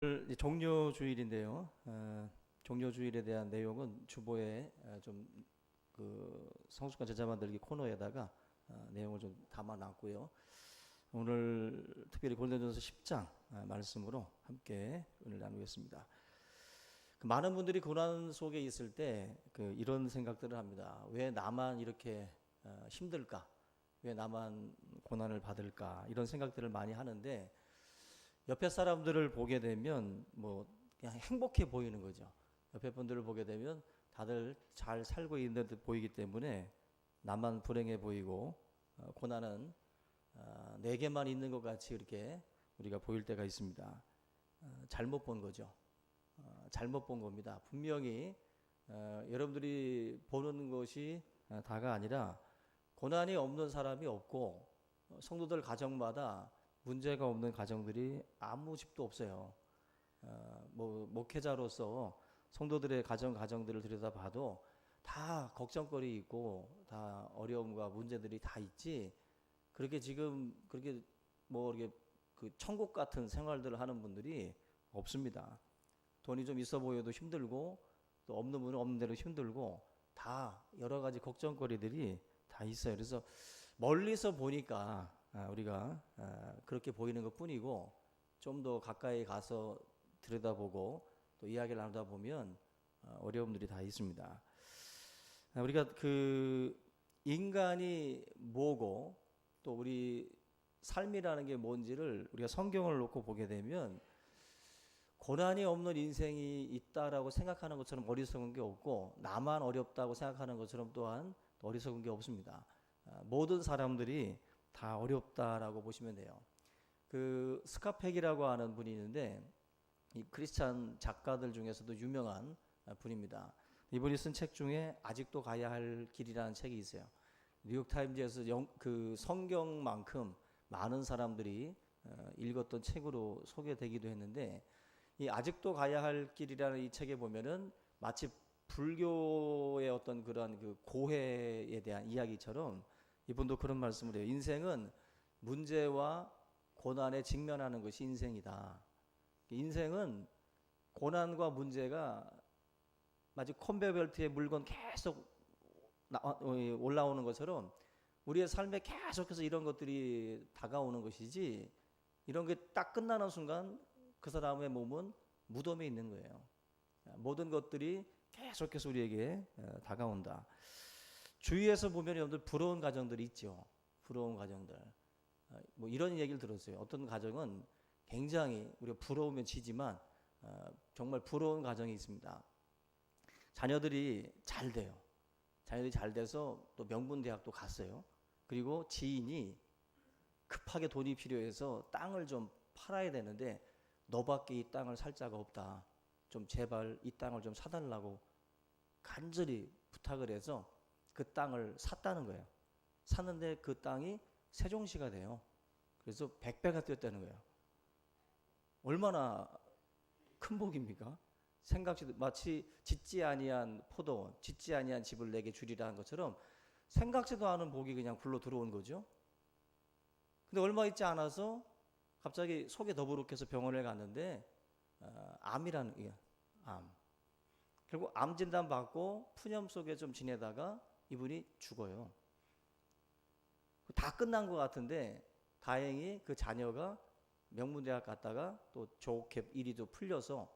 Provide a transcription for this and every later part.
오늘 종료주일인데요. 종료주일에 대한 내용은 주보에 그 성숙한 제자 만들기 코너에다가 내용을 좀 담아놨고요. 오늘 특별히 고린도전서 10장 말씀으로 함께 오늘 나누겠습니다. 많은 분들이 고난 속에 있을 때 이런 생각들을 합니다. 왜 나만 이렇게 힘들까? 왜 나만 고난을 받을까? 이런 생각들을 많이 하는데 옆에 사람들을 보게 되면 그냥 행복해 보이는 거죠. 옆에 분들을 보게 되면 다들 잘 살고 있는 듯 보이기 때문에 나만 불행해 보이고 고난은 내게만 있는 것 같이 이렇게 우리가 보일 때가 있습니다. 잘못 본 거죠. 잘못 본 겁니다. 분명히 여러분들이 보는 것이 다가 아니라 고난이 없는 사람이 없고 성도들 가정마다 문제가 없는 가정들이 아무 집도 없어요. 목회자로서 성도들의 가정들을 들여다봐도 다 걱정거리 있고 다 어려움과 문제들이 다 있지. 그렇게 지금 그렇게 이렇게 그 천국 같은 생활들을 하는 분들이 없습니다. 돈이 좀 있어 보여도 힘들고 또 없는 분은 없는 대로 힘들고 다 여러 가지 걱정거리들이 다 있어요. 그래서 멀리서 보니까 우리가 그렇게 보이는 것 뿐이고 좀 더 가까이 가서 들여다보고 또 이야기를 나누다 보면 어려움들이 다 있습니다. 우리가 그 인간이 뭐고 또 우리 삶이라는 게 뭔지를 우리가 성경을 놓고 보게 되면 고난이 없는 인생이 있다라고 생각하는 것처럼 어리석은 게 없고 나만 어렵다고 생각하는 것처럼 또한 어리석은 게 없습니다. 모든 사람들이 다 어렵다라고 보시면 돼요. 그 스카펙이라고 하는 분이 있는데 이 크리스찬 작가들 중에서도 유명한 분입니다. 이분이 쓴 책 중에 아직도 가야 할 길이라는 책이 있어요. 뉴욕타임즈에서 그 성경만큼 많은 사람들이 읽었던 책으로 소개되기도 했는데 이 아직도 가야 할 길이라는 이 책에 보면은 마치 불교의 어떤 그런 그 고해에 대한 이야기처럼 이분도 그런 말씀을 해요. 인생은 문제와 고난에 직면하는 것이 인생이다. 인생은 고난과 문제가 마치 컨베이어벨트에 물건 계속 올라오는 것처럼 우리의 삶에 계속해서 이런 것들이 다가오는 것이지 이런 게 딱 끝나는 순간 그 사람의 몸은 무덤에 있는 거예요. 모든 것들이 계속해서 우리에게 다가온다. 주위에서 보면 여러분들 부러운 가정들이 있죠. 부러운 가정들. 이런 얘기를 들었어요. 어떤 가정은 굉장히 우리가 부러우면 지지만 정말 부러운 가정이 있습니다. 자녀들이 잘 돼요. 자녀들이 잘 돼서 또 명문대학도 갔어요. 그리고 지인이 급하게 돈이 필요해서 땅을 좀 팔아야 되는데 너밖에 이 땅을 살 자가 없다. 좀 제발 이 땅을 좀 사달라고 간절히 부탁을 해서 그 땅을 샀다는 거예요. 샀는데 그 땅이 세종시가 돼요. 그래서 100배가 뛰었다는 거예요. 얼마나 큰 복입니까? 생각지도 마치 짓지 아니한 포도원, 짓지 아니한 집을 내게 주리라 한 것처럼 생각지도 않은 복이 그냥 굴러 들어온 거죠. 근데 얼마 있지 않아서 갑자기 속이 더부룩해서 병원에 갔는데 암이라는 암. 결국 암 진단 받고 푸념 속에 좀 지내다가 이분이 죽어요. 다 끝난 것 같은데 다행히 그 자녀가 명문대학 갔다가 또 좋게 일이 또 풀려서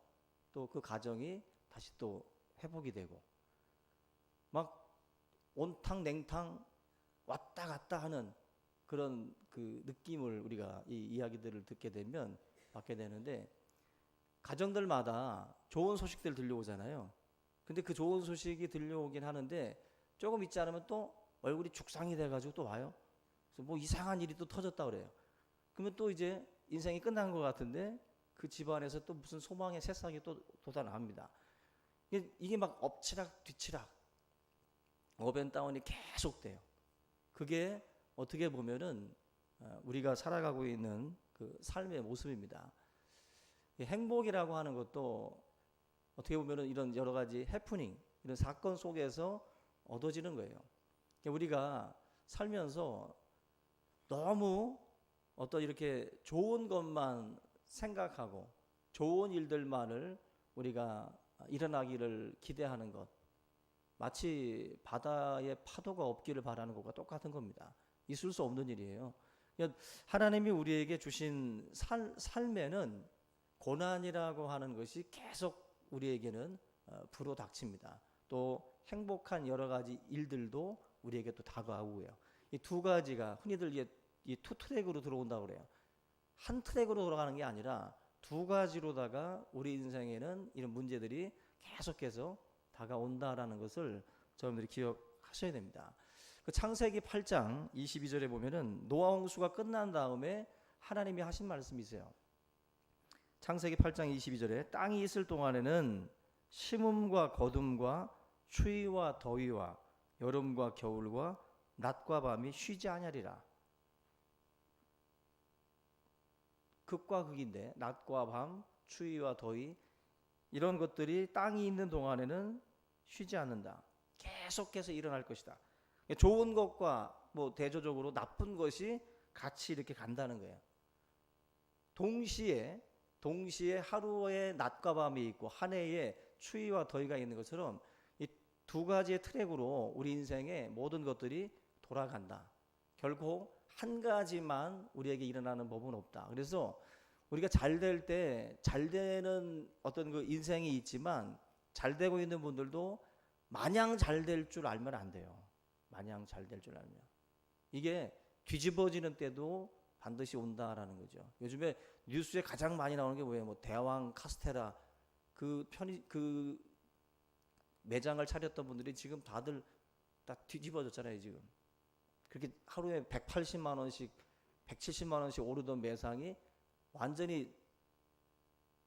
또 그 가정이 다시 또 회복이 되고 막 온탕 냉탕 왔다 갔다 하는 그런 그 느낌을 우리가 이 이야기들을 듣게 되면 받게 되는데 가정들마다 좋은 소식들 들려오잖아요. 근데 그 좋은 소식이 들려오긴 하는데 조금 있지 않으면 또 얼굴이 죽상이 돼가지고 또 와요. 그래서 이상한 일이 또 터졌다 그래요. 그러면 또 이제 인생이 끝난 것 같은데 그 집안에서 또 무슨 소망의 새싹이 또 돋아납니다. 이게 막 엎치락 뒤치락 업앤다운이 계속돼요. 그게 어떻게 보면은 우리가 살아가고 있는 그 삶의 모습입니다. 행복이라고 하는 것도 어떻게 보면은 이런 여러 가지 해프닝, 이런 사건 속에서 얻어지는 거예요. 우리가 살면서 너무 어떤 이렇게 좋은 것만 생각하고 좋은 일들만을 우리가 일어나기를 기대하는 것, 마치 바다에 파도가 없기를 바라는 것과 똑같은 겁니다. 있을 수 없는 일이에요. 그러니까 하나님이 우리에게 주신 삶에는 고난이라고 하는 것이 계속 우리에게는 불어닥칩니다. 또 행복한 여러 가지 일들도 우리에게 또 다가오고요. 이 두 가지가 흔히들 이 투 트랙으로 들어온다고 그래요. 한 트랙으로 돌아가는 게 아니라 두 가지로다가 우리 인생에는 이런 문제들이 계속해서 다가온다라는 것을 여러분들이 기억하셔야 됩니다. 그 창세기 8장 22절에 보면은 노아 홍수가 끝난 다음에 하나님이 하신 말씀이 있어요. 창세기 8장 22절에 땅이 있을 동안에는 심음과 거둠과 추위와 더위와 여름과 겨울과 낮과 밤이 쉬지 아니하리라. 극과 극인데 낮과 밤, 추위와 더위 이런 것들이 땅이 있는 동안에는 쉬지 않는다. 계속해서 일어날 것이다. 좋은 것과 뭐 대조적으로 나쁜 것이 같이 이렇게 간다는 거예요. 동시에 하루에 낮과 밤이 있고 한 해에 추위와 더위가 있는 것처럼 이 두 가지의 트랙으로 우리 인생의 모든 것들이 돌아간다. 결코 한 가지만 우리에게 일어나는 법은 없다. 그래서 우리가 잘 될 때 잘 되는 어떤 그 인생이 있지만 잘 되고 있는 분들도 마냥 잘 될 줄 알면 안 돼요. 마냥 잘 될 줄 알면. 이게 뒤집어지는 때도 반드시 온다라는 거죠. 요즘에 뉴스에 가장 많이 나오는 게 뭐예요? 뭐 대왕 카스테라 그 매장을 차렸던 분들이 지금 다들 다 뒤집어졌잖아요, 지금. 그렇게 하루에 180만 원씩, 170만 원씩 오르던 매상이 완전히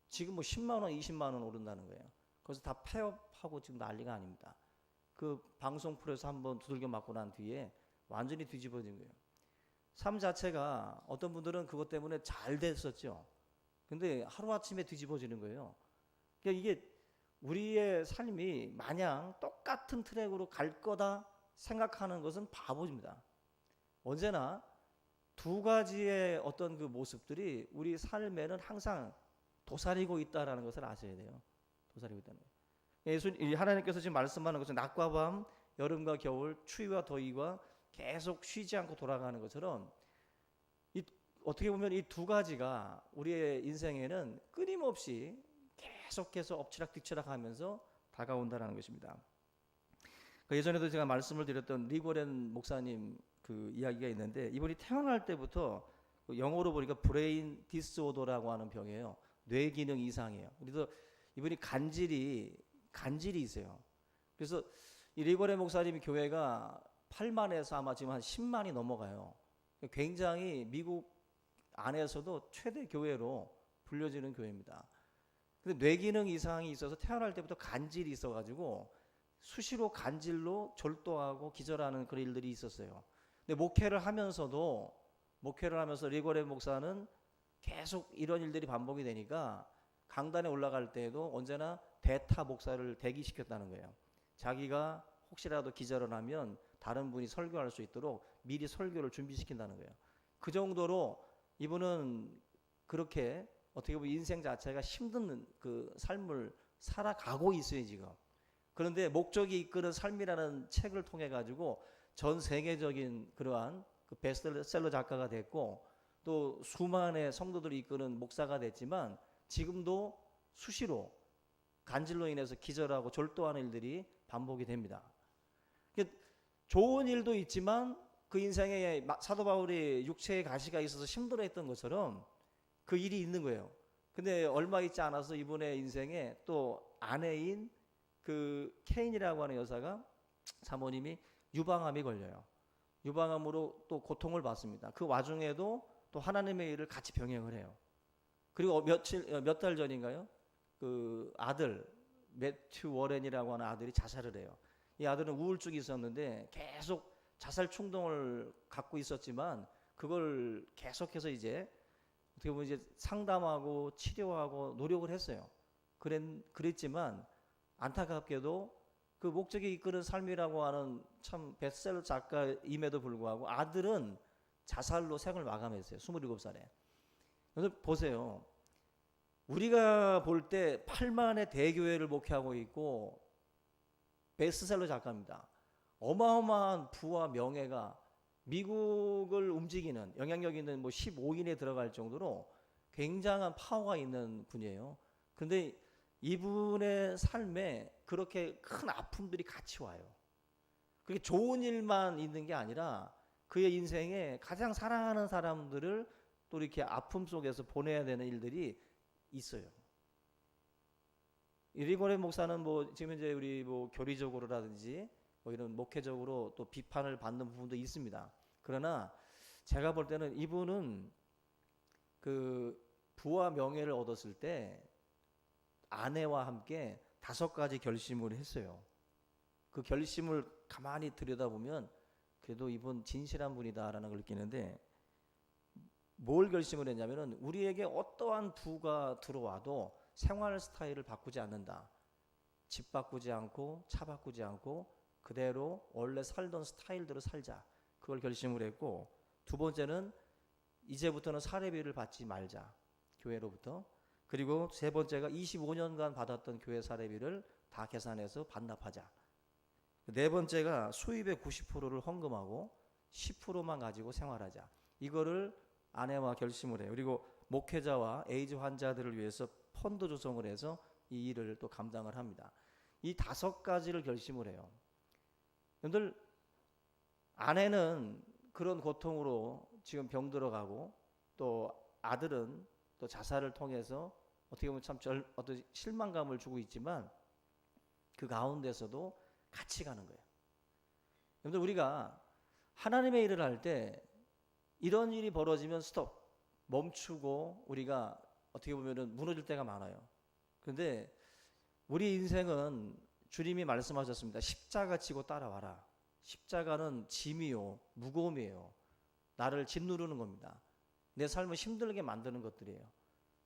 지금 뭐 10만 원, 20만 원 오른다는 거예요. 그래서 다 폐업하고 지금 난리가 아닙니다. 그 방송 프로에서 한번 두들겨 맞고 난 뒤에 완전히 뒤집어진 거예요. 삶 자체가 어떤 분들은 그것 때문에 잘 됐었죠. 근데 하루아침에 뒤집어지는 거예요. 그러니까 이게 우리의 삶이 마냥 똑같은 트랙으로 갈 거다 생각하는 것은 바보입니다. 언제나 두 가지의 어떤 그 모습들이 우리 삶에는 항상 도사리고 있다라는 것을 아셔야 돼요. 도사리고 있다는 거예요. 하나님께서 지금 말씀하는 것은 낮과 밤, 여름과 겨울, 추위와 더위가 계속 쉬지 않고 돌아가는 것처럼 어떻게 보면 이 두 가지가 우리의 인생에는 끊임없이 계속해서 엎치락뒤치락 하면서 다가온다는 것입니다. 예전에도 제가 말씀을 드렸던 리고렌 목사님 그 이야기가 있는데 이분이 태어날 때부터 영어로 보니까 브레인 디스오더라고 하는 병이에요. 뇌기능 이상이에요. 그래서 이분이 간질이 있어요. 그래서 이 리고렌 목사님 교회가 8만에서 아마 지금 한 10만이 넘어가요. 굉장히 미국 안에서도 최대 교회로 불려지는 교회입니다. 근데 뇌기능 이상이 있어서 태어날 때부터 간질이 있어가지고 수시로 간질로 졸도하고 기절하는 그런 일들이 있었어요. 근데 목회를 하면서 리고렌 목사는 계속 이런 일들이 반복이 되니까 강단에 올라갈 때에도 언제나 대타 목사를 대기시켰다는 거예요. 자기가 혹시라도 기절을 하면 다른 분이 설교할 수 있도록 미리 설교를 준비시킨다는 거예요. 그 정도로 이분은 그렇게 어떻게 보면 인생 자체가 힘든 그 삶을 살아가고 있어요, 지금. 그런데 목적이 이끄는 삶이라는 책을 통해 가지고 전 세계적인 그러한 그 베스트셀러 작가가 됐고 또 수만의 성도들이 이끄는 목사가 됐지만 지금도 수시로 간질로 인해서 기절하고 졸도하는 일들이 반복이 됩니다. 좋은 일도 있지만 그 인생에 사도 바울이 육체의 가시가 있어서 힘들어했던 것처럼 그 일이 있는 거예요. 근데 얼마 있지 않아서 이분의 인생에 또 아내인 그 케인이라고 하는 여사가 사모님이 유방암이 걸려요. 유방암으로 또 고통을 받습니다. 그 와중에도 또 하나님의 일을 같이 병행을 해요. 그리고 몇 달 전인가요? 그 아들 매튜 워렌이라고 하는 아들이 자살을 해요. 이 아들은 우울증이 있었는데 계속 자살 충동을 갖고 있었지만 그걸 계속해서 이제 어떻게 보면 이제 상담하고 치료하고 노력을 했어요. 그랬지만 안타깝게도 그 목적이 이끄는 삶이라고 하는 참 베스트셀러 작가임에도 불구하고 아들은 자살로 생을 마감했어요. 27살에. 그래서 보세요. 우리가 볼 때 8만의 대교회를 목회하고 있고 베스트셀러 작가입니다. 어마어마한 부와 명예가 미국을 움직이는 영향력 있는 뭐 15인에 들어갈 정도로 굉장한 파워가 있는 분이에요. 그런데 이분의 삶에 그렇게 큰 아픔들이 같이 와요. 그게 좋은 일만 있는 게 아니라 그의 인생에 가장 사랑하는 사람들을 또 이렇게 아픔 속에서 보내야 되는 일들이 있어요. 리고레 목사는 뭐 지금 이제 우리 뭐 교리적으로라든지 뭐 이런 목회적으로 또 비판을 받는 부분도 있습니다. 그러나 제가 볼 때는 이분은 그 부와 명예를 얻었을 때 아내와 함께 5가지 결심을 했어요. 그 결심을 가만히 들여다보면 그래도 이분 진실한 분이다라는 걸 느끼는데, 뭘 결심을 했냐면은 우리에게 어떠한 부가 들어와도 생활 스타일을 바꾸지 않는다. 집 바꾸지 않고 차 바꾸지 않고 그대로 원래 살던 스타일대로 살자. 그걸 결심을 했고, 두 번째는 이제부터는 사례비를 받지 말자. 교회로부터. 그리고 세 번째가 25년간 받았던 교회 사례비를 다 계산해서 반납하자. 네 번째가 수입의 90%를 헌금하고 10%만 가지고 생활하자. 이거를 아내와 결심을 해요. 그리고 목회자와 에이즈 환자들을 위해서 펀드 조성을 해서 이 일을 또 감당을 합니다. 이 5가지를 결심을 해요. 여러분들, 아내는 그런 고통으로 지금 병들어가고, 또 아들은 또 자살을 통해서 어떻게 보면 참 어떤 실망감을 주고 있지만 그 가운데서도 같이 가는 거예요. 여러분들, 우리가 하나님의 일을 할 때 이런 일이 벌어지면 스톱, 멈추고 우리가 어떻게 보면 무너질 때가 많아요. 그런데 우리 인생은 주님이 말씀하셨습니다. 십자가 지고 따라와라. 십자가는 짐이요, 무거움이에요. 나를 짓누르는 겁니다. 내 삶을 힘들게 만드는 것들이에요.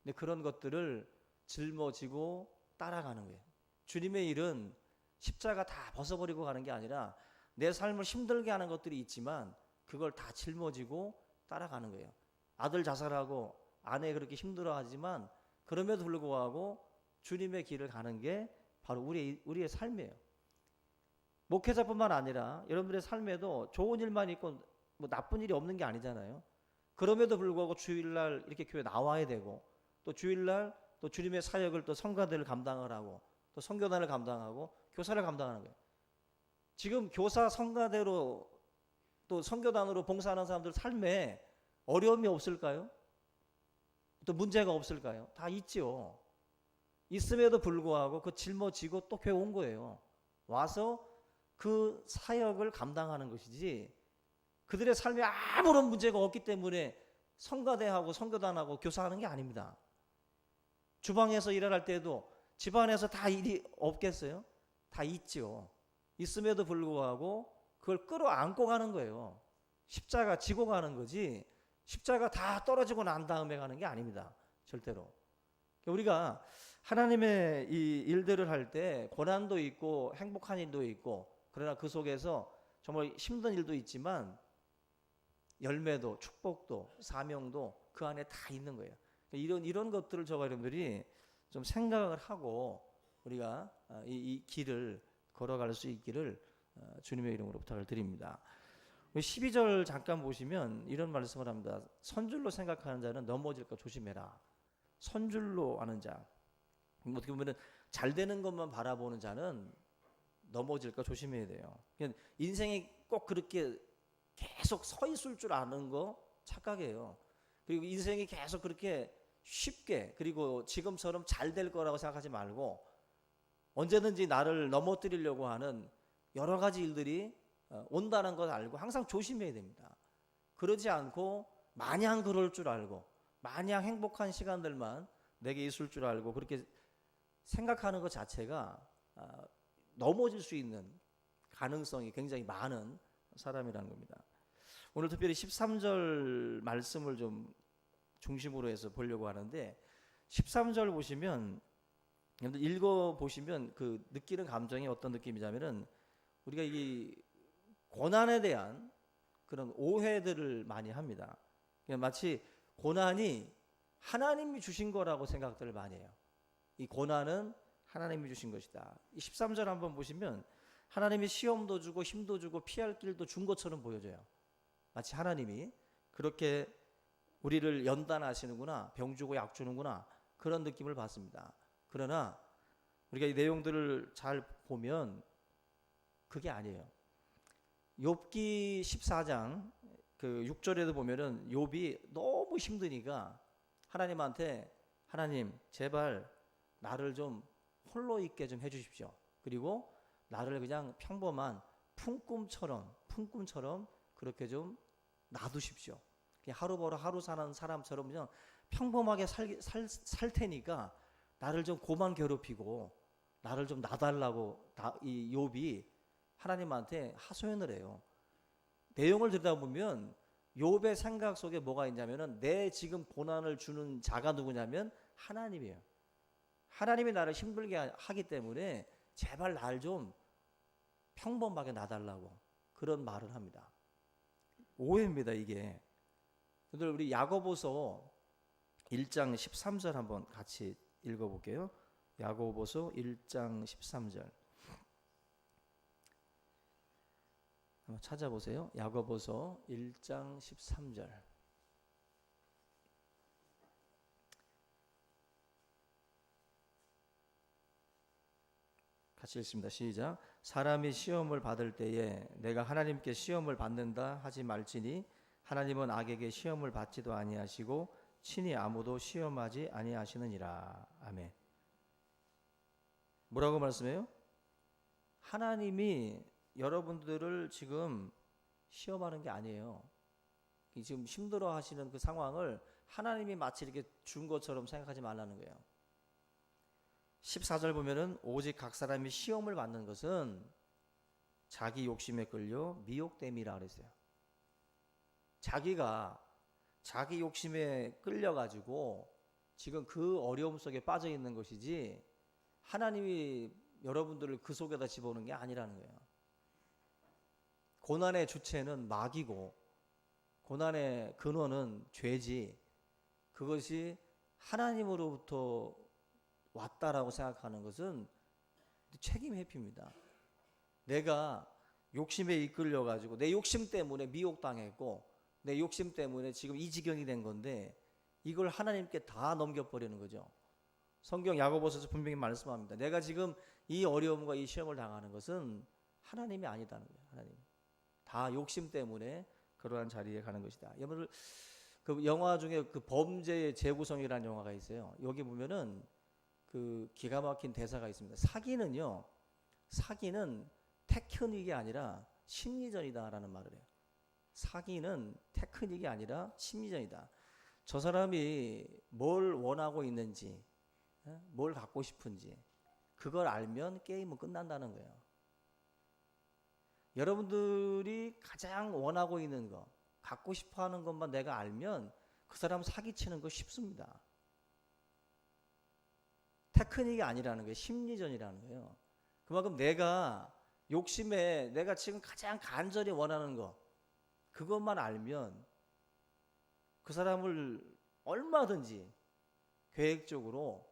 근데 그런 것들을 짊어지고 따라가는 거예요. 주님의 일은 십자가 다 벗어버리고 가는 게 아니라 내 삶을 힘들게 하는 것들이 있지만 그걸 다 짊어지고 따라가는 거예요. 아들 자살하고 아내 그렇게 힘들어하지만 그럼에도 불구하고 주님의 길을 가는 게 바로 우리의 삶이에요. 목회자뿐만 아니라 여러분들의 삶에도 좋은 일만 있고 뭐 나쁜 일이 없는 게 아니잖아요. 그럼에도 불구하고 주일날 이렇게 교회 나와야 되고, 또 주일날 또 주님의 사역을 또 성가대를 감당을 하고, 또 선교단을 감당하고 교사를 감당하는 거예요. 지금 교사 성가대로 또 선교단으로 봉사하는 사람들 삶에 어려움이 없을까요? 또 문제가 없을까요? 다 있죠. 있음에도 불구하고 그 짊어지고 또 교회 온 거예요. 와서 그 사역을 감당하는 것이지, 그들의 삶에 아무런 문제가 없기 때문에 성가대하고 선교단하고 교사하는 게 아닙니다. 주방에서 일을 할 때도 집안에서 다 일이 없겠어요? 다 있죠. 있음에도 불구하고 그걸 끌어안고 가는 거예요. 십자가 지고 가는 거지, 십자가 다 떨어지고 난 다음에 가는 게 아닙니다. 절대로. 우리가 하나님의 이 일들을 할 때 고난도 있고 행복한 일도 있고, 그러나 그 속에서 정말 힘든 일도 있지만 열매도 축복도 사명도 그 안에 다 있는 거예요. 이런 것들을 저와 여러분들이 좀 생각을 하고 우리가 이 길을 걸어갈 수 있기를 주님의 이름으로 부탁을 드립니다. 12절 잠깐 보시면 이런 말씀을 합니다. 선줄로 생각하는 자는 넘어질까 조심해라. 선줄로 하는 자, 어떻게 보면 잘 되는 것만 바라보는 자는 넘어질까 조심해야 돼요. 인생이 꼭 그렇게 계속 서 있을 줄 아는 거 착각이에요. 그리고 인생이 계속 그렇게 쉽게, 그리고 지금처럼 잘 될 거라고 생각하지 말고 언제든지 나를 넘어뜨리려고 하는 여러 가지 일들이 온다는 걸 알고 항상 조심해야 됩니다. 그러지 않고 마냥 그럴 줄 알고 마냥 행복한 시간들만 내게 있을 줄 알고 그렇게 생각하는 것 자체가 넘어질 수 있는 가능성이 굉장히 많은 사람이라는 겁니다. 오늘 특별히 13절 말씀을 좀 중심으로 해서 보려고 하는데, 13절 보시면, 읽어보시면 그 느끼는 감정이 어떤 느낌이냐면은 우리가 이 고난에 대한 그런 오해들을 많이 합니다. 마치 고난이 하나님이 주신 거라고 생각들을 많이 해요. 이 고난은 하나님이 주신 것이다. 이 13절 한번 보시면 하나님이 시험도 주고 힘도 주고 피할 길도 준 것처럼 보여져요. 마치 하나님이 그렇게 우리를 연단하시는구나, 병 주고 약 주는구나, 그런 느낌을 받습니다. 그러나 우리가 이 내용들을 잘 보면 그게 아니에요. 욥기 14장 그 6절에도 보면은 욥이 너무 힘드니까 하나님한테 하나님 제발 나를 좀 홀로 있게 좀 해주십시오. 그리고 나를 그냥 평범한 품꿈처럼 그렇게 좀 놔두십시오. 그냥 하루 벌어 하루 사는 사람처럼 그냥 평범하게 살 테니까 나를 좀 고만 괴롭히고 나를 좀 놔달라고 이 욥이 하나님한테 하소연을 해요. 내용을 들여다보면 욥의 생각 속에 뭐가 있냐면은 내 지금 고난을 주는 자가 누구냐면 하나님이에요. 하나님이 나를 힘들게 하기 때문에 제발 날 좀 평범하게 놔달라고 그런 말을 합니다. 오해입니다 이게. 우리 야고보서 1장 13절 한번 같이 읽어볼게요. 야고보서 1장 13절 한번 찾아보세요. 야고보서 1장 13절 같이 읽습니다. 시작. 사람이 시험을 받을 때에 내가 하나님께 시험을 받는다 하지 말지니 하나님은 악에게 시험을 받지도 아니하시고 친히 아무도 시험하지 아니하시느니라. 아멘. 뭐라고 말씀해요? 하나님이 여러분들을 지금 시험하는 게 아니에요. 지금 힘들어 하시는 그 상황을 하나님이 마치 이렇게 준 것처럼 생각하지 말라는 거예요. 14절 보면은 오직 각 사람이 시험을 받는 것은 자기 욕심에 끌려 미혹됨이라 그랬어요. 자기가 자기 욕심에 끌려가지고 지금 그 어려움 속에 빠져 있는 것이지 하나님이 여러분들을 그 속에다 집어넣는 게 아니라는 거예요. 고난의 주체는 마귀고 고난의 근원은 죄지 그것이 하나님으로부터 왔다라고 생각하는 것은 책임 회피입니다. 내가 욕심에 이끌려 가지고 내 욕심 때문에 미혹당했고 내 욕심 때문에 지금 이 지경이 된 건데 이걸 하나님께 다 넘겨버리는 거죠. 성경 야고보서에서 분명히 말씀합니다. 내가 지금 이 어려움과 이 시험을 당하는 것은 하나님이 아니다는 거예요. 하나님. 다 욕심 때문에 그러한 자리에 가는 것이다. 여러분들 그 영화 중에 그 범죄의 재구성이라는 영화가 있어요. 여기 보면은 그 기가 막힌 대사가 있습니다. 사기는 테크닉이 아니라 심리전이다라는 말을 해요. 사기는 테크닉이 아니라 심리전이다. 저 사람이 뭘 원하고 있는지, 뭘 갖고 싶은지 그걸 알면 게임은 끝난다는 거예요. 여러분들이 가장 원하고 있는 거, 갖고 싶어하는 것만 내가 알면 그 사람 사기치는 거 쉽습니다. 테크닉이 아니라는 거예요. 심리전이라는 거예요. 그만큼 내가 욕심에 내가 지금 가장 간절히 원하는 거 그것만 알면 그 사람을 얼마든지 계획적으로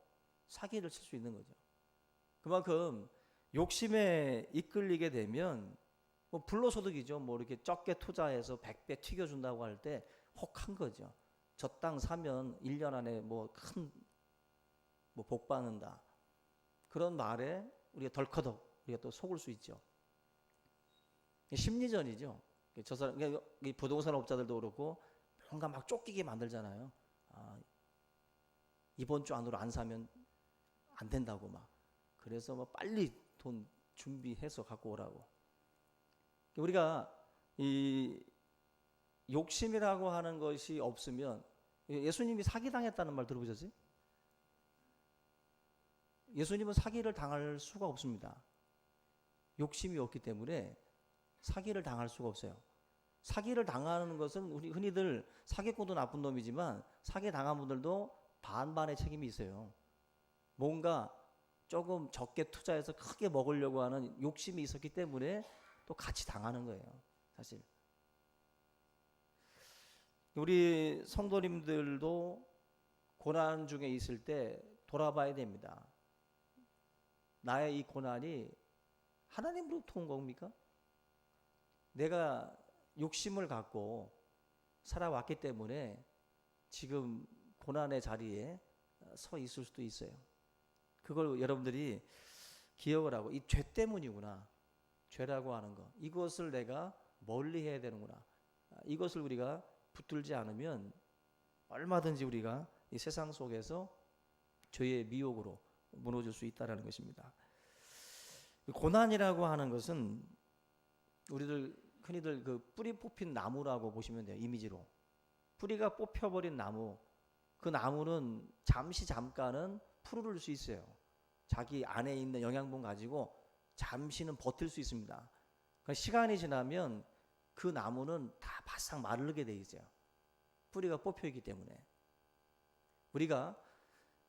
사기를 칠 수 있는 거죠. 그만큼 욕심에 이끌리게 되면 뭐 불로소득이죠. 뭐 이렇게 적게 투자해서 100배 튀겨준다고 할 때 혹한 거죠. 저 땅 사면 1년 안에 뭐 큰 뭐 복 받는다. 그런 말에 우리가 덜커덕 우리가 또 속을 수 있죠. 심리전이죠. 저 사람 이 부동산 업자들도 그렇고 뭔가 막 쫓기게 만들잖아요. 이번 주 안으로 안 사면 안 된다고 막. 그래서 뭐 빨리 돈 준비해서 갖고 오라고. 우리가 이 욕심이라고 하는 것이 없으면 예수님이 사기당했다는 말 들어보셨어요? 예수님은 사기를 당할 수가 없습니다. 욕심이 없기 때문에 사기를 당할 수가 없어요. 사기를 당하는 것은 우리 흔히들 사기꾼도 나쁜 놈이지만 사기 당한 분들도 반반의 책임이 있어요. 뭔가 조금 적게 투자해서 크게 먹으려고 하는 욕심이 있었기 때문에 또 같이 당하는 거예요. 사실 우리 성도님들도 고난 중에 있을 때 돌아봐야 됩니다. 나의 이 고난이 하나님으로부터 온 겁니까? 내가 욕심을 갖고 살아왔기 때문에 지금 고난의 자리에 서 있을 수도 있어요. 그걸 여러분들이 기억을 하고, 이 죄 때문이구나. 죄라고 하는 거, 이것을 내가 멀리 해야 되는구나. 이것을 우리가 붙들지 않으면 얼마든지 우리가 이 세상 속에서 죄의 미혹으로 무너질 수 있다는 것입니다. 고난이라고 하는 것은 우리들 흔히들 그 뿌리 뽑힌 나무라고 보시면 돼요. 이미지로 뿌리가 뽑혀버린 나무, 그 나무는 잠깐은 푸르를 수 있어요. 자기 안에 있는 영양분 가지고 잠시는 버틸 수 있습니다. 그러니까 시간이 지나면 그 나무는 다 바싹 마르게 돼 있어요. 뿌리가 뽑혀 있기 때문에. 우리가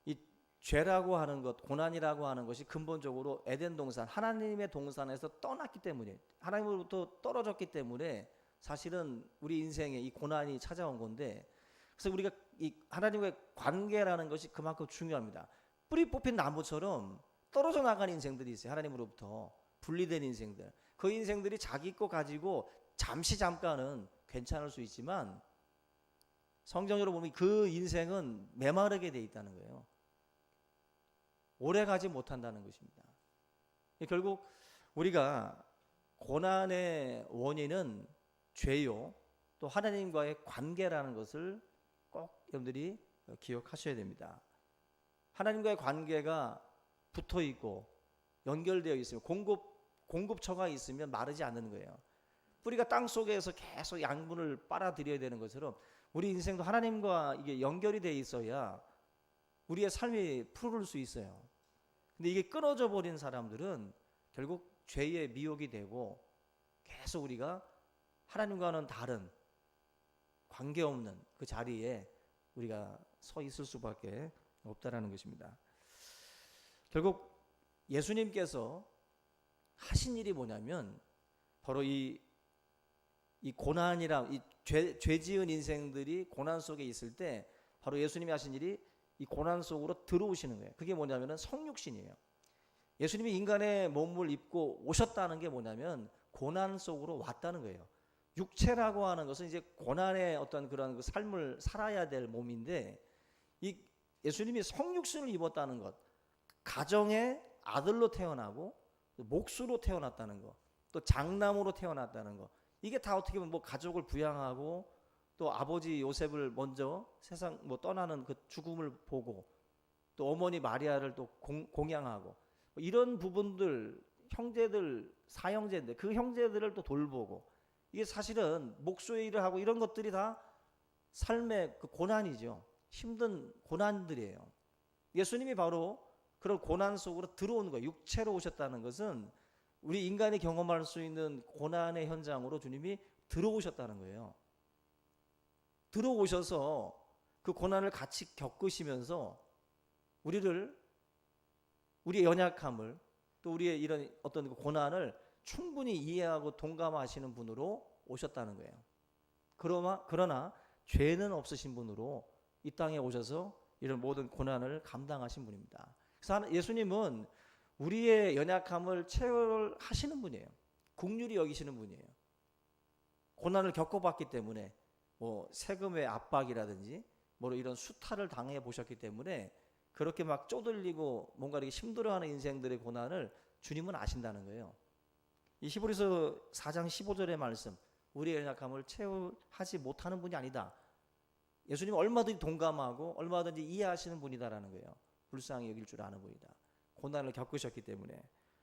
이 죄라고 하는 것, 고난이라고 하는 것이 근본적으로 에덴 동산, 하나님의 동산에서 떠났기 때문에, 하나님으로부터 떨어졌기 때문에 사실은 우리 인생에 이 고난이 찾아온 건데, 그래서 우리가 이 하나님과의 관계라는 것이 그만큼 중요합니다. 뿌리 뽑힌 나무처럼 떨어져 나간 인생들이 있어요. 하나님으로부터 분리된 인생들. 그 인생들이 자기 거 가지고 잠깐은 괜찮을 수 있지만 성경으로 보면 그 인생은 메마르게 돼 있다는 거예요. 오래 가지 못한다는 것입니다. 결국 우리가 고난의 원인은 죄요, 또 하나님과의 관계라는 것을 꼭 여러분들이 기억하셔야 됩니다. 하나님과의 관계가 붙어 있고 연결되어 있으면, 공급처가 있으면 마르지 않는 거예요. 뿌리가 땅 속에서 계속 양분을 빨아들여야 되는 것처럼 우리 인생도 하나님과 이게 연결이 돼 있어야 우리의 삶이 푸를 수 있어요. 근데 이게 끊어져 버린 사람들은 결국 죄의 미혹이 되고 계속 우리가 하나님과는 다른 관계없는 그 자리에 우리가 서 있을 수밖에 없다라는 것입니다. 결국 예수님께서 하신 일이 뭐냐면 바로 이 고난이라, 이 죄 지은 인생들이 고난 속에 있을 때 바로 예수님이 하신 일이 이 고난 속으로 들어오시는 거예요. 그게 뭐냐면은 성육신이에요. 예수님이 인간의 몸을 입고 오셨다는 게 뭐냐면 고난 속으로 왔다는 거예요. 육체라고 하는 것은 이제 고난의 어떤 그런 그 삶을 살아야 될 몸인데, 이 예수님이 성육신을 입었다는 것, 가정의 아들로 태어나고 목수로 태어났다는 것, 또 장남으로 태어났다는 것, 이게 다 어떻게 보면 뭐 가족을 부양하고 또 아버지 요셉을 먼저 세상 떠나는 그 죽음을 보고 또 어머니 마리아를 또 공양하고 이런 부분들, 형제들 사형제인데 그 형제들을 또 돌보고, 이게 사실은 목수의 일을 하고 이런 것들이 다 삶의 그 고난이죠. 힘든 고난들이에요. 예수님이 바로 그런 고난 속으로 들어오는 거예요. 육체로 오셨다는 것은 우리 인간이 경험할 수 있는 고난의 현장으로 주님이 들어오셨다는 거예요. 들어오셔서 그 고난을 같이 겪으시면서 우리의 연약함을, 또 우리의 이런 어떤 그 고난을 충분히 이해하고 동감하시는 분으로 오셨다는 거예요. 그러나 죄는 없으신 분으로 이 땅에 오셔서 이런 모든 고난을 감당하신 분입니다. 그래서 예수님은 우리의 연약함을 체험하시는 분이에요. 긍휼히 여기시는 분이에요. 고난을 겪어봤기 때문에 세금의 압박이라든지 이런 수탈을 당해 보셨기 때문에 그렇게 막 쪼들리고 뭔가 이렇게 힘들어하는 인생들의 고난을 주님은 아신다는 거예요. 이 히브리서 4장 15절의 말씀, 우리의 연약함을 체험하지 못하는 분이 아니다. 예수님은 얼마든지 동감하고 얼마든지 이해하시는 분이다라는 거예요. 불쌍히 여길 줄 아는 분이다. 고난을 겪으셨기 때문에.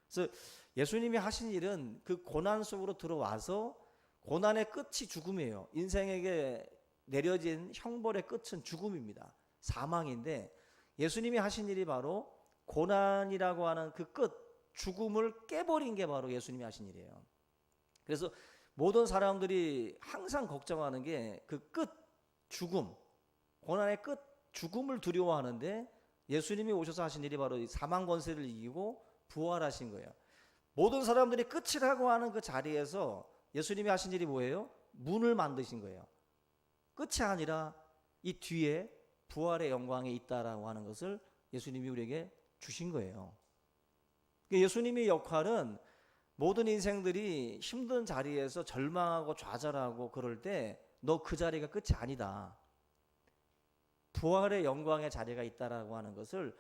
그래서 예수님이 하신 일은 그 고난 속으로 들어와서, 고난의 끝이 죽음이에요. 인생에게 내려진 형벌의 끝은 죽음입니다. 사망인데 예수님이 하신 일이 바로 고난이라고 하는 그 끝, 죽음을 깨버린 게 바로 예수님이 하신 일이에요. 그래서 모든 사람들이 항상 걱정하는 게 그 끝, 죽음, 고난의 끝, 죽음을 두려워하는데 예수님이 오셔서 하신 일이 바로 이 사망 권세를 이기고 부활하신 거예요. 모든 사람들이 끝이라고 하는 그 자리에서 예수님이 하신 일이 뭐예요? 문을 만드신 거예요. 끝이 아니라 이 뒤에 부활의 영광에 있다라고 하는 것을 예수님이 우리에게 주신 거예요. 예수님의 역할은 모든 인생들이 힘든 자리에서 절망하고 좌절하고 그럴 때 너 그 자리가 끝이 아니다. 부활의 영광의 자리가 있다라고 하는 것을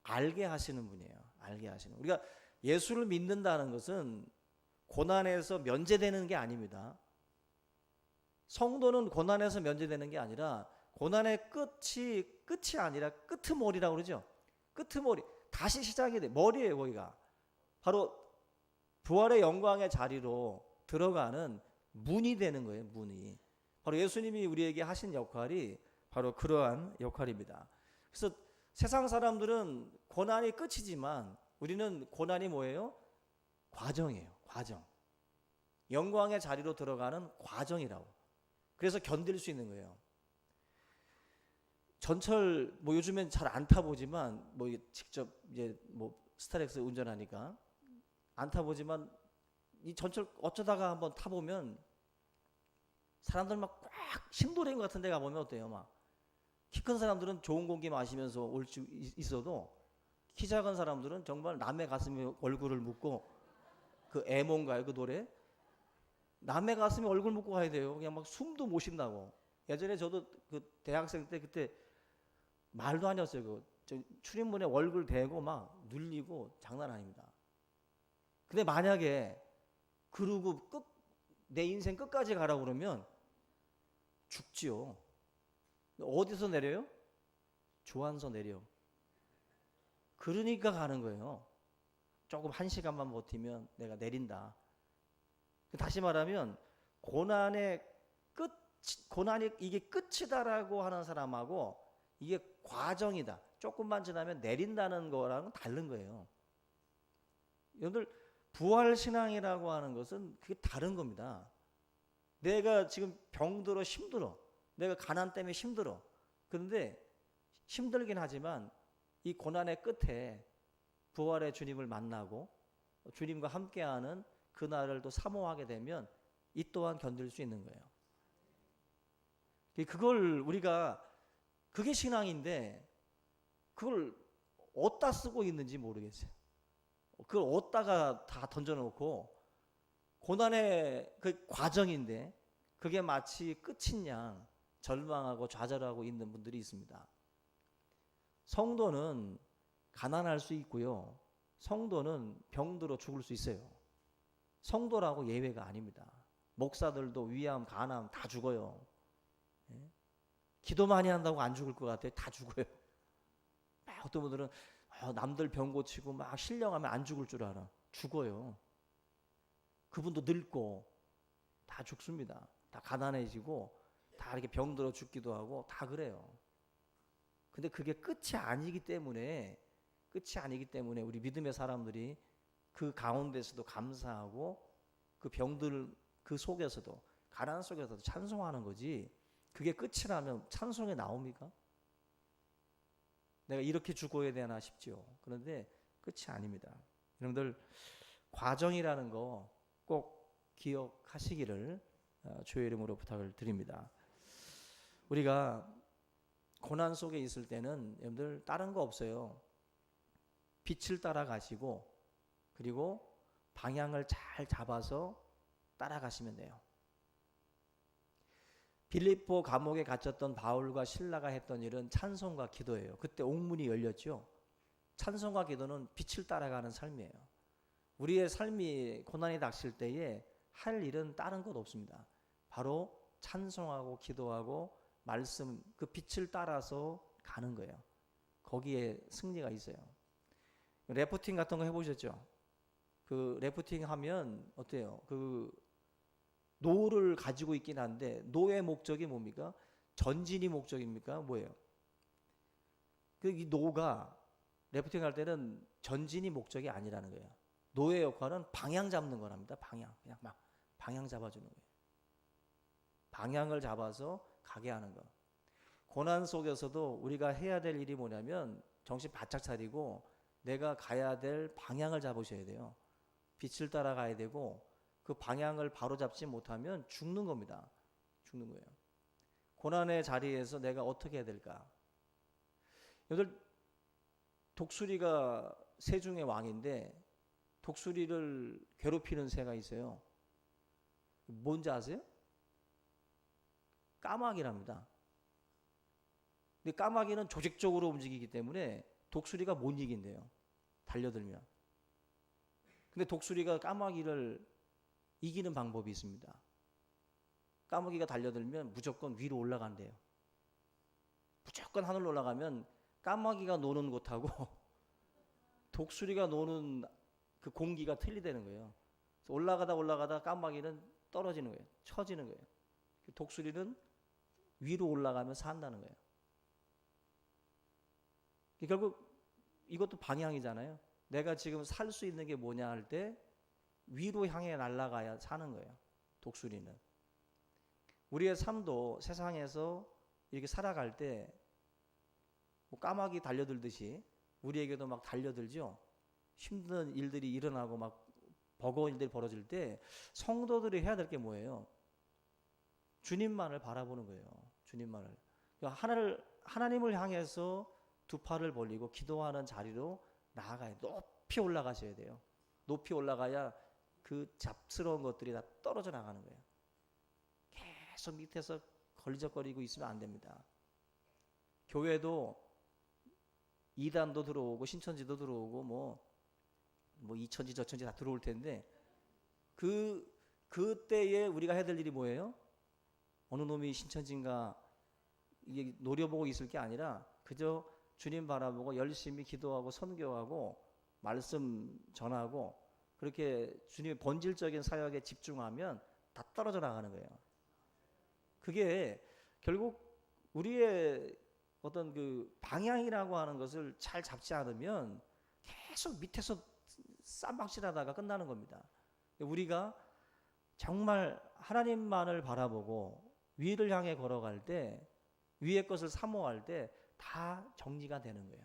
알게 하시는 분이에요. 알게 하시는. 우리가 예수를 믿는다는 것은 고난에서 면제되는 게 아닙니다. 성도는 고난에서 면제되는 게 아니라 고난의 끝이 아니라 끄트머리라고 그러죠. 끄트머리. 다시 시작이 돼. 머리예요, 거기가. 바로 부활의 영광의 자리로 들어가는 문이 되는 거예요, 문이. 바로 예수님이 우리에게 하신 역할이 바로 그러한 역할입니다. 그래서 세상 사람들은 고난이 끝이지만 우리는 고난이 뭐예요? 과정이에요, 과정. 영광의 자리로 들어가는 과정이라고. 그래서 견딜 수 있는 거예요. 전철 뭐 요즘엔 잘 안 타보지만 뭐 직접 이제 뭐 스타렉스 운전하니까 안 타보지만 이 전철 어쩌다가 한번 타보면 사람들 막 꽉 심도래인 것 같은 데 가보면 어때요? 막 키 큰 사람들은 좋은 공기 마시면서 올 수 있어도 키 작은 사람들은 정말 남의 가슴에 얼굴을 묻고 그 에몬가요? 그 노래? 남의 가슴에 얼굴 묻고 가야 돼요. 그냥 막 숨도 못 쉰다고. 예전에 저도 그 대학생 때 그때 말도 아니었어요. 그 출입문에 얼굴 대고 막 눌리고 장난 아닙니다. 근데 만약에 그러고 내 인생 끝까지 가라고 그러면 죽지요. 어디서 내려요? 조안서 내려. 그러니까 가는 거예요. 조금 1시간만 버티면 내가 내린다. 다시 말하면 고난이 이게 끝이다라고 하는 사람하고 이게 과정이다. 조금만 지나면 내린다는 거랑은 다른 거예요. 여러분들 부활신앙이라고 하는 것은 그게 다른 겁니다. 내가 지금 병들어 힘들어. 내가 가난 때문에 힘들어. 그런데 힘들긴 하지만 이 고난의 끝에 부활의 주님을 만나고 주님과 함께하는 그날을 또 사모하게 되면 이 또한 견딜 수 있는 거예요. 그걸 우리가 그게 신앙인데 그걸 어디다 쓰고 있는지 모르겠어요. 그걸 어디다가 다 던져놓고 고난의 그 과정인데 그게 마치 끝인 양 절망하고 좌절하고 있는 분들이 있습니다. 성도는 가난할 수 있고요. 성도는 병들어 죽을 수 있어요. 성도라고 예외가 아닙니다. 목사들도 위암, 간암 다 죽어요. 기도 많이 한다고 안 죽을 것 같아요. 다 죽어요. 어떤 분들은 남들 병 고치고 막 신령하면 안 죽을 줄 알아. 죽어요. 그분도 늙고 다 죽습니다. 다 가난해지고 다 이렇게 병들어 죽기도 하고 다 그래요. 근데 그게 끝이 아니기 때문에 우리 믿음의 사람들이 그 가운데서도 감사하고 그 병들 그 속에서도 가난 속에서도 찬송하는 거지. 그게 끝이라면 찬송에 나옵니까? 내가 이렇게 죽어야 되나 싶죠. 그런데 끝이 아닙니다. 여러분들 과정이라는 거 꼭 기억하시기를 주의 이름으로 부탁을 드립니다. 우리가 고난 속에 있을 때는 여러분들 다른 거 없어요. 빛을 따라가시고 그리고 방향을 잘 잡아서 따라가시면 돼요. 빌립보 감옥에 갇혔던 바울과 실라가 했던 일은 찬송과 기도예요. 그때 옥문이 열렸죠. 찬송과 기도는 빛을 따라가는 삶이에요. 우리의 삶이 고난이 닥칠 때에 할 일은 다른 것 없습니다. 바로 찬송하고 기도하고 말씀 그 빛을 따라서 가는 거예요. 거기에 승리가 있어요. 래프팅 같은 거 해보셨죠? 그 래프팅 하면 어때요? 그 노를 가지고 있긴 한데 노의 목적이 뭡니까? 전진이 목적입니까? 뭐예요? 이 노가 래프팅 할 때는 전진이 목적이 아니라는 거예요. 노의 역할은 방향 잡는 거랍니다. 방향. 그냥 막 방향 잡아주는 거예요. 방향을 잡아서 가게 하는 거. 고난 속에서도 우리가 해야 될 일이 뭐냐면 정신 바짝 차리고 내가 가야 될 방향을 잡으셔야 돼요. 빛을 따라가야 되고 그 방향을 바로 잡지 못하면 죽는 겁니다. 죽는 거예요. 고난의 자리에서 내가 어떻게 해야 될까? 여러분들 독수리가 새 중의 왕인데 독수리를 괴롭히는 새가 있어요. 뭔지 아세요? 까마귀랍니다. 근데 까마귀는 조직적으로 움직이기 때문에 독수리가 못 이긴대요. 달려들면. 근데 독수리가 까마귀를 이기는 방법이 있습니다. 까마귀가 달려들면 무조건 위로 올라간대요. 무조건 하늘로 올라가면 까마귀가 노는 곳하고 독수리가 노는 그 공기가 틀리다는 거예요. 그래서 올라가다 까마귀는 떨어지는 거예요. 처지는 거예요. 독수리는 위로 올라가면 산다는 거예요. 결국 이것도 방향이잖아요. 내가 지금 살 수 있는 게 뭐냐 할 때 위로 향해 날아가야 사는 거예요. 독수리는. 우리의 삶도 세상에서 이렇게 살아갈 때 뭐 까마귀 달려들듯이 우리에게도 막 달려들죠. 힘든 일들이 일어나고 막 버거운 일들이 벌어질 때 성도들이 해야 될 게 뭐예요? 주님만을 바라보는 거예요. 주님만을. 하나님을 향해서 두 팔을 벌리고 기도하는 자리로 나아가야 높이 올라가셔야 돼요. 높이 올라가야 그 잡스러운 것들이 다 떨어져 나가는 거예요. 계속 밑에서 걸리적거리고 있으면 안 됩니다. 교회도 이단도 들어오고 신천지도 들어오고 뭐 이천지 저천지 다 들어올 텐데 그때에 우리가 해야 될 일이 뭐예요? 어느 놈이 신천지인가 이게 노려보고 있을 게 아니라 그저 주님 바라보고 열심히 기도하고 선교하고 말씀 전하고 그렇게 주님의 본질적인 사역에 집중하면 다 떨어져 나가는 거예요. 그게 결국 우리의 어떤 그 방향이라고 하는 것을 잘 잡지 않으면 계속 밑에서 쌈박질하다가 끝나는 겁니다. 우리가 정말 하나님만을 바라보고 위를 향해 걸어갈 때 위의 것을 사모할 때 다 정리가 되는 거예요.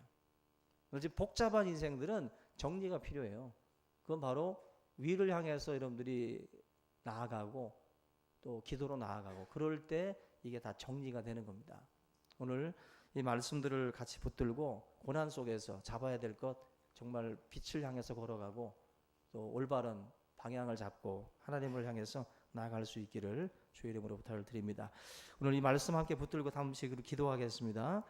그래서 복잡한 인생들은 정리가 필요해요. 그건 바로 위를 향해서 여러분들이 나아가고 또 기도로 나아가고 그럴 때 이게 다 정리가 되는 겁니다. 오늘 이 말씀들을 같이 붙들고 고난 속에서 잡아야 될 것 정말 빛을 향해서 걸어가고 또 올바른 방향을 잡고 하나님을 향해서 나아갈 수 있기를 주의 이름으로 부탁을 드립니다. 오늘 이 말씀 함께 붙들고 다음 시기로 기도하겠습니다.